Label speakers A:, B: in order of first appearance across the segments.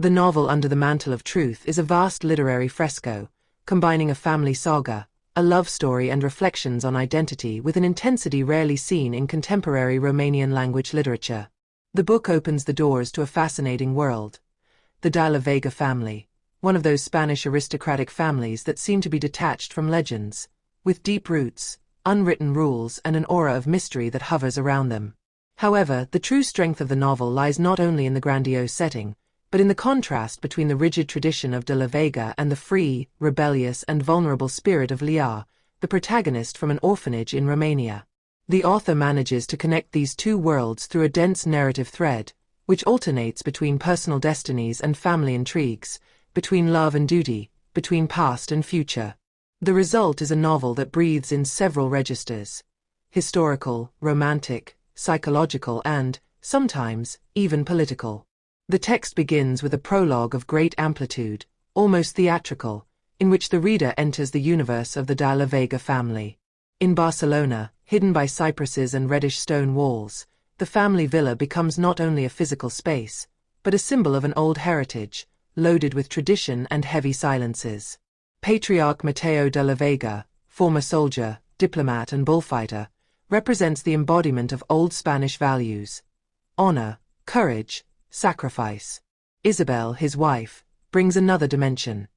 A: The novel Under the Mantle of Truth is a vast literary fresco, combining a family saga, a love story and reflections on identity with an intensity rarely seen in contemporary Romanian language literature. The book opens the doors to a fascinating world. The de la Vega family, one of those Spanish aristocratic families that seem to be detached from legends, with deep roots, unwritten rules and an aura of mystery that hovers around them. However, the true strength of the novel lies not only in the grandiose setting, but in the contrast between the rigid tradition of de la Vega and the free, rebellious and vulnerable spirit of Lear, the protagonist from an orphanage in Romania. The author manages to connect these two worlds through a dense narrative thread, which alternates between personal destinies and family intrigues, between love and duty, between past and future. The result is a novel that breathes in several registers: historical, romantic, psychological and, sometimes, even political. The text begins with a prologue of great amplitude, almost theatrical, in which the reader enters the universe of the de la Vega family. In Barcelona, hidden by cypresses and reddish stone walls, the family villa becomes not only a physical space, but a symbol of an old heritage, loaded with tradition and heavy silences. Patriarch Mateo de la Vega, former soldier, diplomat and bullfighter, represents the embodiment of old Spanish values: honor, courage, sacrifice. Isabel, his wife, brings another dimension: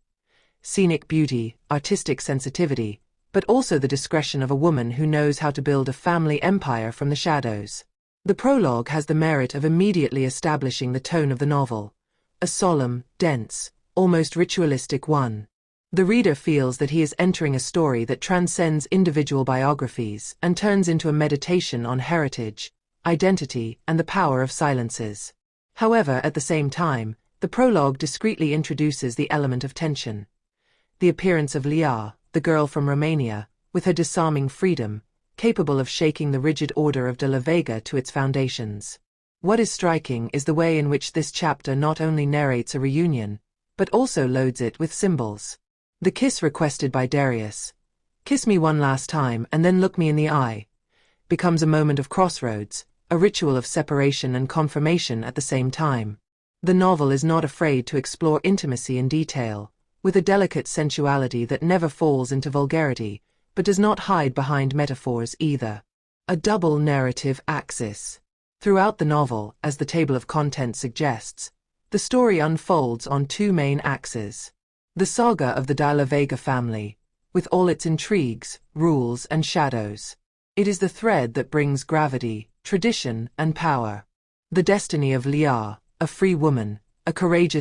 A: scenic beauty, artistic sensitivity, but also the discretion of a woman who knows how to build a family empire from the shadows. The prologue has the merit of immediately establishing the tone of the novel, a solemn, dense, almost ritualistic one. The reader feels that he is entering a story that transcends individual biographies and turns into a meditation on heritage, identity, and the power of silences. However, at the same time, the prologue discreetly introduces the element of tension. The appearance of Lear, the girl from Romania, with her disarming freedom, capable of shaking the rigid order of de la Vega to its foundations. What is striking is the way in which this chapter not only narrates a reunion, but also loads it with symbols. The kiss requested by Darius, "Kiss me one last time and then look me in the eye," becomes a moment of crossroads, a ritual of separation and confirmation at the same time. The novel is not afraid to explore intimacy in detail, with a delicate sensuality that never falls into vulgarity, but does not hide behind metaphors either. A double narrative axis. Throughout the novel, as the table of contents suggests, the story unfolds on two main axes. The saga of the de la Vega family, with all its intrigues, rules and shadows. It is the thread that brings gravity, tradition and power. The destiny of Lear, a free woman, a courageous